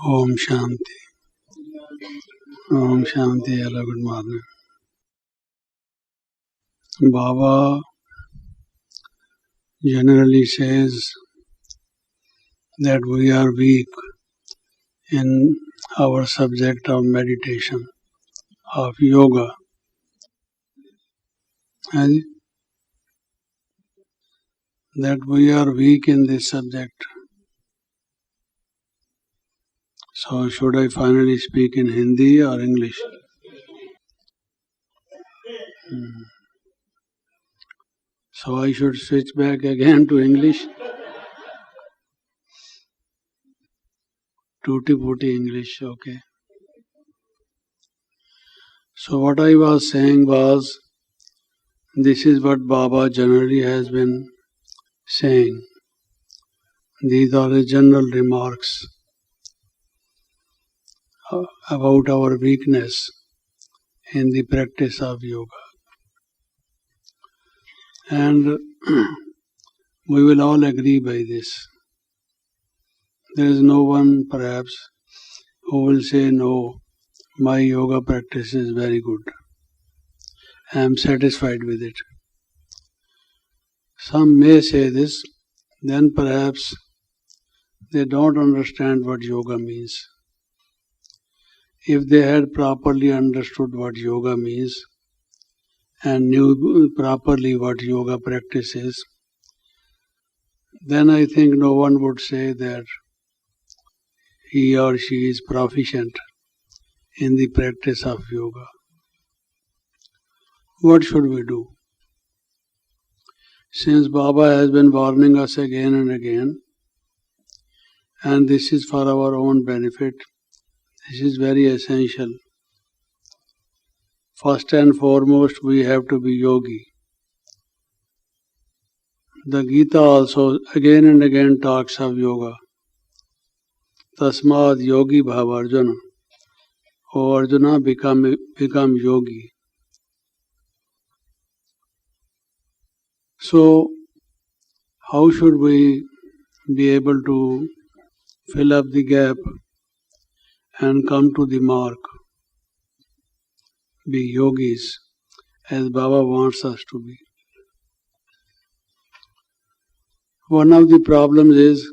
Om Shanti. Om Shanti. Hello, good morning. Baba generally says that we are weak in our subject of meditation, of yoga. And that we are weak in this subject. So should I finally speak in Hindi or English? So I should switch back again to English? Tutti-frutti English, okay. So what I was saying was, this is what Baba generally has been saying. These are the general remarks about our weakness in the practice of yoga. And we will all agree by this. There is no one perhaps who will say, no, my yoga practice is very good. I am satisfied with it. Some may say this, then perhaps they don't understand what yoga means. If they had properly understood what yoga means and knew properly what yoga practice is, then I think no one would say that he or she is proficient in the practice of yoga. What should we do? Since Baba has been warning us again and again, and this is for our own benefit, this is very essential. First and foremost, we have to be yogi. The Gita also again and again talks of yoga. Tasmad yogi bhava Arjuna. O Arjuna, become yogi. So, how should we be able to fill up the gap and come to the mark? Be yogis, as Baba wants us to be. One of the problems is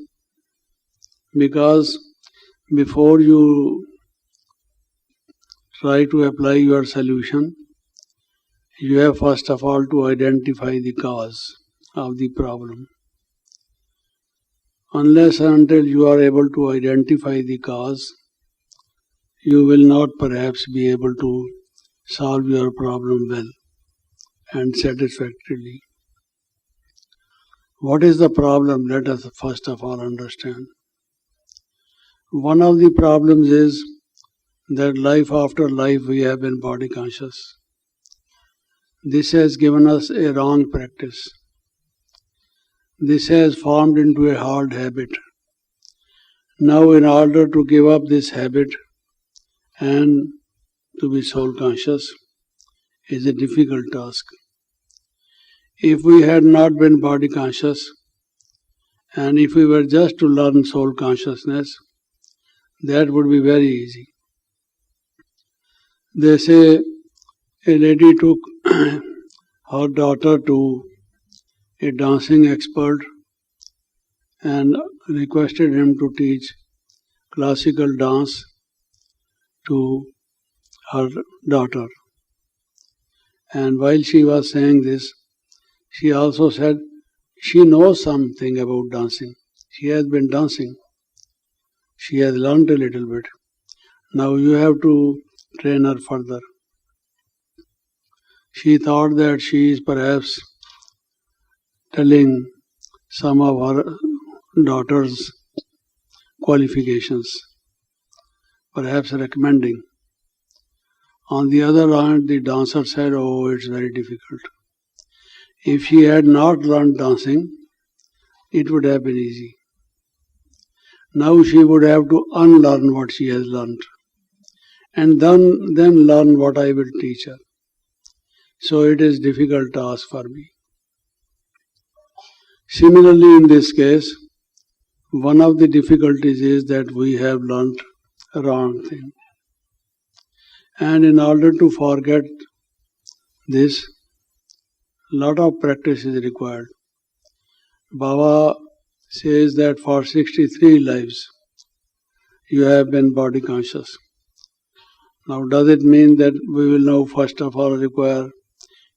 because before you try to apply your solution, you have first of all to identify the cause of the problem. Unless and until you are able to identify the cause, you will not perhaps be able to solve your problem well and satisfactorily. What is the problem? Let us first of all understand. One of the problems is that life after life we have been body conscious. This has given us a wrong practice. This has formed into a hard habit. Now, in order to give up this habit and to be soul conscious is a difficult task. If we had not been body conscious and if we were just to learn soul consciousness, that would be very easy. They say a lady took her daughter to a dancing expert and requested him to teach classical dance to her daughter. And while she was saying this, she also said she knows something about dancing. She has been dancing. She has learned a little bit. Now you have to train her further. She thought that she is perhaps telling some of her daughter's qualifications, perhaps recommending. On the other hand, the dancer said, oh, it's very difficult. If she had not learned dancing, it would have been easy. Now she would have to unlearn what she has learned and then learn what I will teach her. So it is a difficult task for me. Similarly, in this case, one of the difficulties is that we have learnt wrong thing. And in order to forget this, lot of practice is required. Baba says that for 63 lives you have been body conscious. Now does it mean that we will now first of all require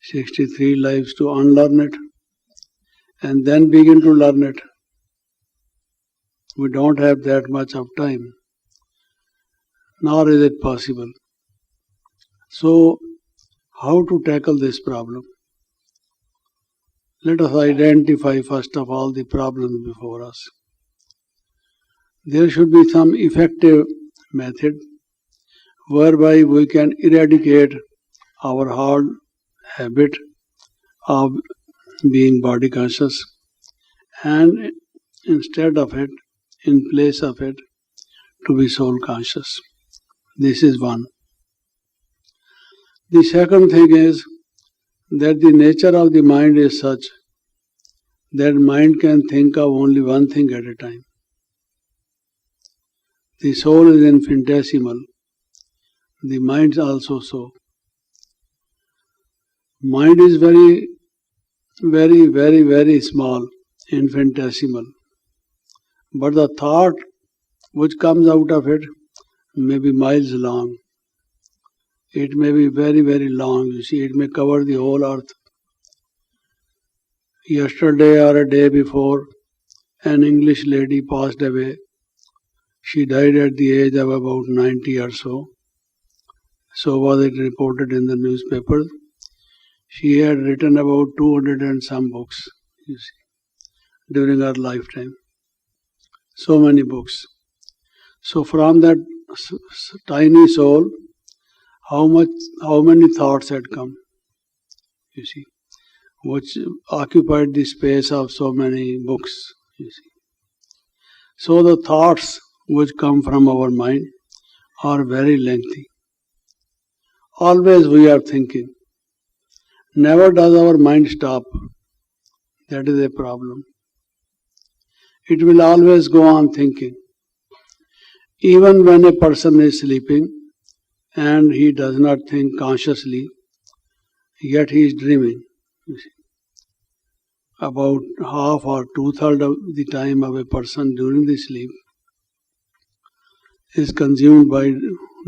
63 lives to unlearn it and then begin to learn it? We don't have that much of time, nor is it possible. So, how to tackle this problem? Let us identify first of all the problems before us. There should be some effective method whereby we can eradicate our whole habit of being body conscious, and instead of it, in place of it, to be soul conscious. This is one. The second thing is that the nature of the mind is such that mind can think of only one thing at a time. The soul is infinitesimal. The mind is also so. Mind is very, very, very, very small, infinitesimal. But the thought which comes out of it may be miles long. It may be very, very long. You see, it may cover the whole earth. Yesterday or a day before, an English lady passed away. She died at the age of about 90 or so. So was it reported in the newspapers. She had written about 200 and some books, you see, during her lifetime. So many books. So from that tiny soul, how many thoughts had come, you see, which occupied the space of so many books, you see. So the thoughts which come from our mind are very lengthy. Always we are thinking. Never does our mind stop. That is a problem. It will always go on thinking. Even when a person is sleeping and he does not think consciously, yet he is dreaming. You see. About half or two-thirds of the time of a person during the sleep is consumed by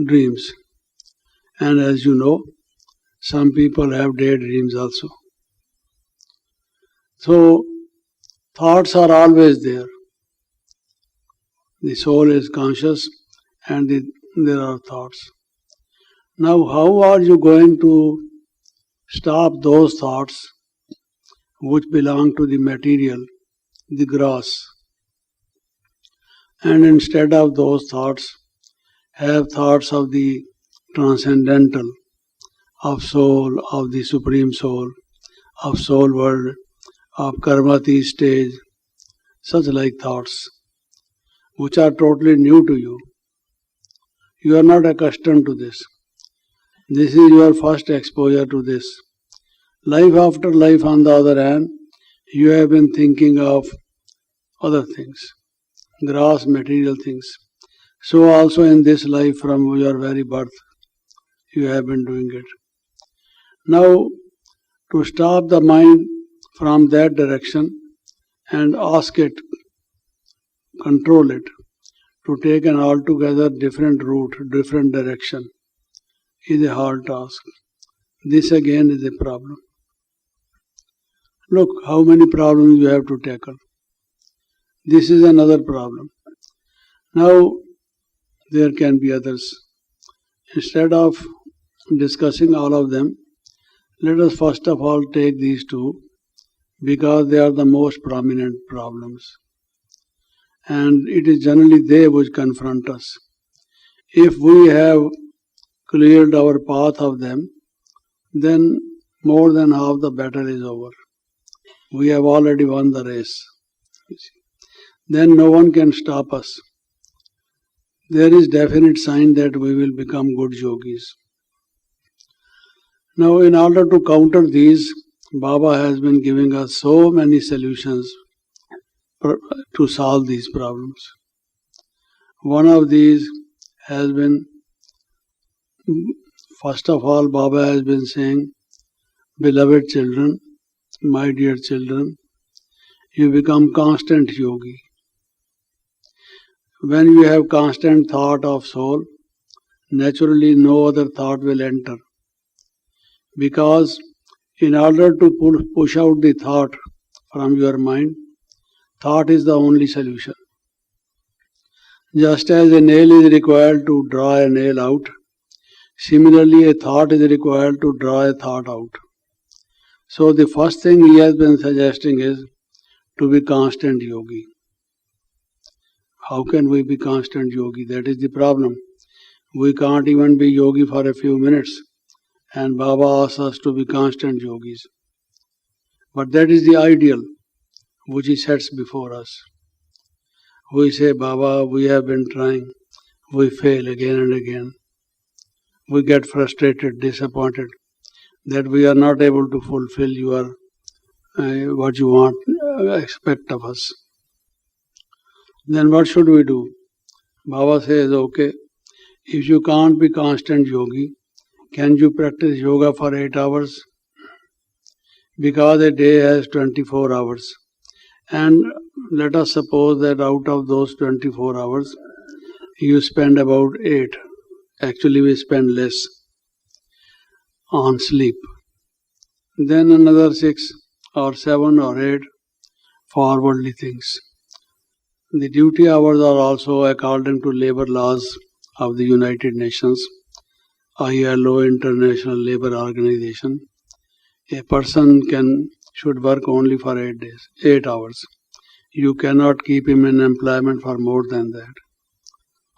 dreams. And as you know, some people have daydreams also. So, thoughts are always there. The soul is conscious and there are thoughts. Now, how are you going to stop those thoughts which belong to the material, the gross, and instead of those thoughts, have thoughts of the transcendental, of soul, of the supreme soul, of soul world, of karmati stage, such like thoughts, which are totally new to you. You are not accustomed to this. This is your first exposure to this. Life after life, on the other hand, you have been thinking of other things, gross material things. So also in this life from your very birth, you have been doing it. Now, to stop the mind from that direction and ask it, control it, to take an altogether different route, different direction, is a hard task. This again is a problem. Look how many problems you have to tackle. This is another problem. Now, there can be others. Instead of discussing all of them, let us first of all take these two because they are the most prominent problems. And it is generally they which confront us. If we have cleared our path of them, then more than half the battle is over. We have already won the race. Then no one can stop us. There is definite sign that we will become good yogis. Now, in order to counter these, Baba has been giving us so many solutions to solve these problems. One of these has been, first of all, Baba has been saying, beloved children, my dear children, you become constant yogi. When you have constant thought of soul, naturally no other thought will enter. Because in order to push out the thought from your mind, thought is the only solution. Just as a nail is required to draw a nail out, similarly a thought is required to draw a thought out. So the first thing he has been suggesting is to be constant yogi. How can we be constant yogi? That is the problem. We can't even be yogi for a few minutes, and Baba asks us to be constant yogis. But that is the ideal which he sets before us. We say, Baba, we have been trying, we fail again and again. We get frustrated, disappointed that we are not able to fulfill your what you want, expect of us. Then what should we do? Baba says, okay, if you can't be constant yogi, can you practice yoga for 8 hours? Because a day has 24 hours. And let us suppose that out of those 24 hours, you spend about 8. Actually, we spend less on sleep. Then another 6 or 7 or 8 for worldly things. The duty hours are also according to labor laws of the United Nations, ILO, International Labour Organization. A person should work only for 8 days, 8 hours. You cannot keep him in employment for more than that.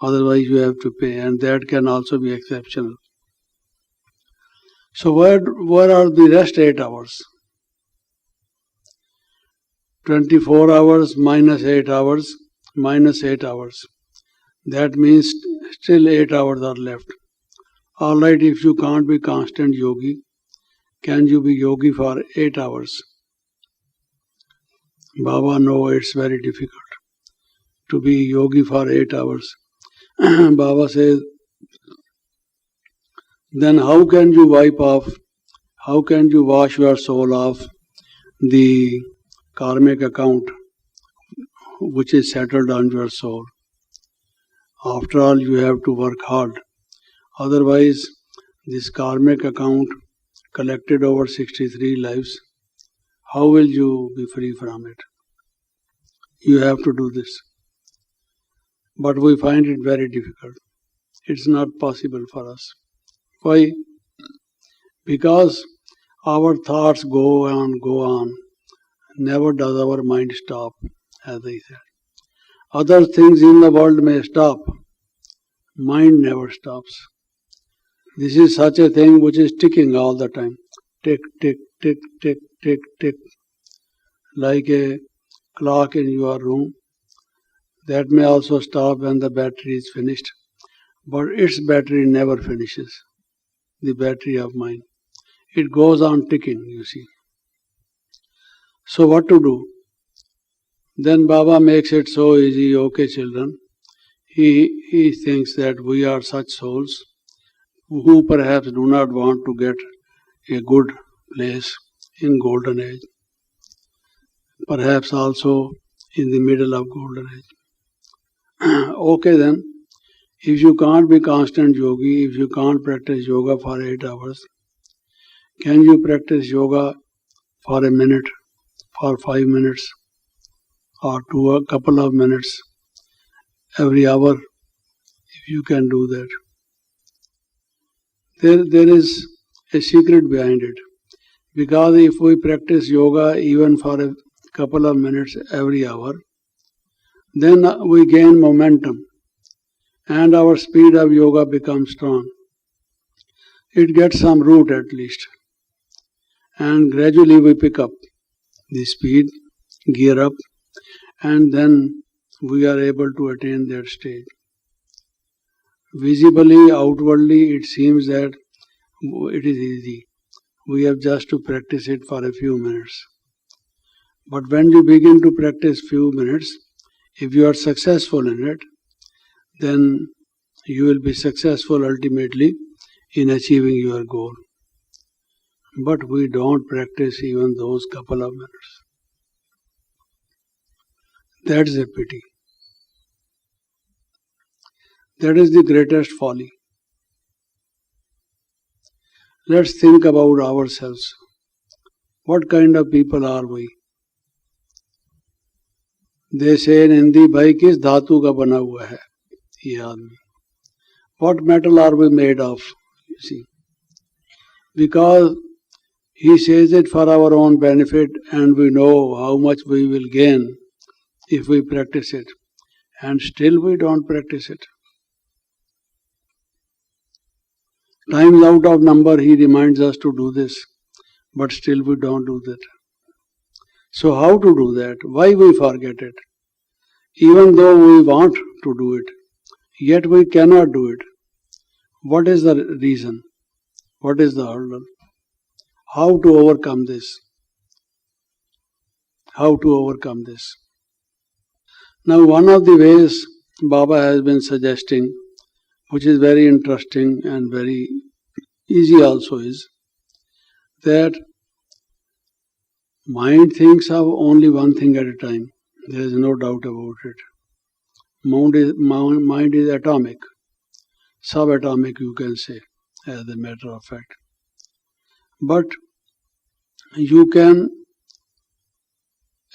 Otherwise you have to pay, and that can also be exceptional. So where are the rest 8 hours? 24 hours minus 8 hours minus 8 hours. That means still 8 hours are left. Alright, if you can't be constant yogi, can you be yogi for 8 hours? Baba, no, it's very difficult to be yogi for 8 hours. Baba says, then how can you how can you wash your soul off the karmic account which is settled on your soul? After all, you have to work hard. Otherwise, this karmic account collected over 63 lives, how will you be free from it? You have to do this. But we find it very difficult. It's not possible for us. Why? Because our thoughts go on. Never does our mind stop, as I said. Other things in the world may stop. Mind never stops. This is such a thing which is ticking all the time. Tick, tick, tick, tick, tick, tick. Like a clock in your room. That may also stop when the battery is finished. But its battery never finishes. The battery of mind. It goes on ticking, you see. So what to do? Then Baba makes it so easy. Okay, children. He thinks that we are such souls who perhaps do not want to get a good place in golden age. Perhaps also in the middle of golden age. Okay then, if you can't be constant yogi, if you can't practice yoga for 8 hours, can you practice yoga for a minute, for 5 minutes, or to a couple of minutes every hour, if you can do that? There is a secret behind it. Because if we practice yoga even for a couple of minutes every hour, then we gain momentum and our speed of yoga becomes strong. It gets some root at least. And gradually we pick up the speed, gear up, and then we are able to attain that stage. Visibly, outwardly, it seems that it is easy. We have just to practice it for a few minutes. But when you begin to practice few minutes, if you are successful in it, then you will be successful ultimately in achieving your goal. But we don't practice even those couple of minutes. That's a pity. That is the greatest folly. Let's think about ourselves. What kind of people are we? They say in Hindi, भाई किस धातु का बना हुआ है ये आदमी? What metal are we made of? You see, because he says it for our own benefit, and we know how much we will gain if we practice it, and still we don't practice it. Times out of number, he reminds us to do this, but still we don't do that. So how to do that? Why we forget it? Even though we want to do it, yet we cannot do it. What is the reason? What is the hurdle? How to overcome this? How to overcome this? Now, one of the ways Baba has been suggesting, which is very interesting and very easy also, is that mind thinks of only one thing at a time. There is no doubt about it. Mind is atomic, subatomic you can say, as a matter of fact. But you can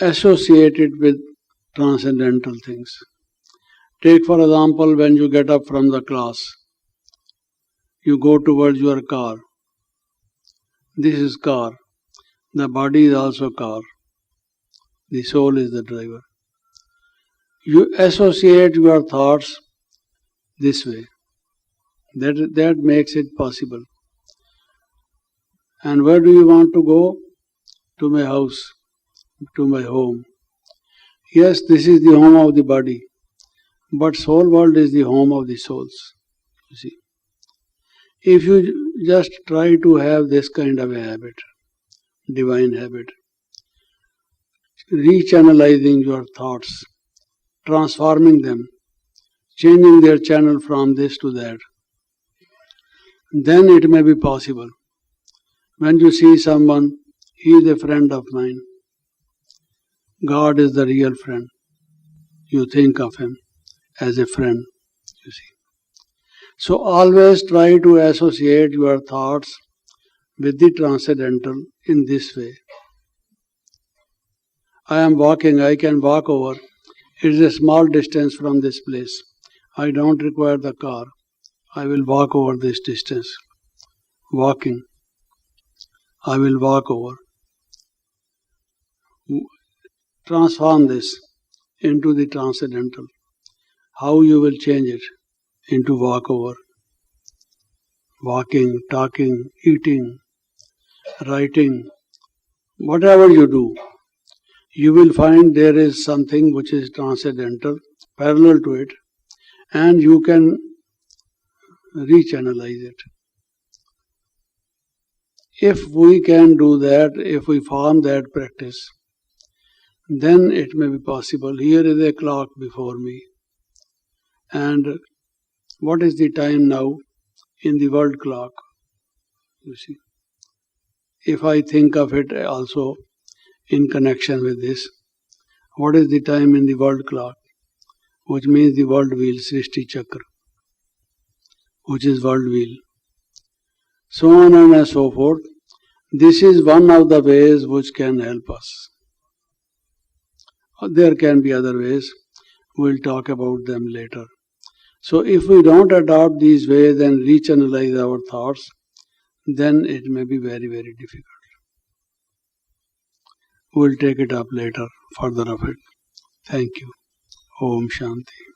associate it with transcendental things. Take for example, when you get up from the class, you go towards your car. This is car. The body is also car. The soul is the driver. You associate your thoughts this way. That makes it possible. And where do you want to go? To my house, to my home. Yes, this is the home of the body, but soul world is the home of the souls. You see, if you just try to have this kind of a habit, divine habit, rechannelizing your thoughts, transforming them, changing their channel from this to that, then it may be possible. When you see someone, he is a friend of mine. God is the real friend. You think of him as a friend, you see. So always try to associate your thoughts with the transcendental in this way. I am walking, I can walk over. It is a small distance from this place. I don't require the car. I will walk over this distance. Walking. I will walk over. Transform this into the transcendental. How you will change it into walk over. Walking, talking, eating, writing, whatever you do, you will find there is something which is transcendental, parallel to it, and you can rechannelize it. If we can do that, if we form that practice, then it may be possible. Here is a clock before me. And what is the time now in the world clock? You see. If I think of it also in connection with this, what is the time in the world clock? Which means the world wheel, Srishti Chakra, which is world wheel. So on and so forth. This is one of the ways which can help us. There can be other ways. We'll talk about them later. So if we don't adopt these ways and rechannelize our thoughts, then it may be very, very difficult. We'll take it up later, further of it. Thank you. Om Shanti.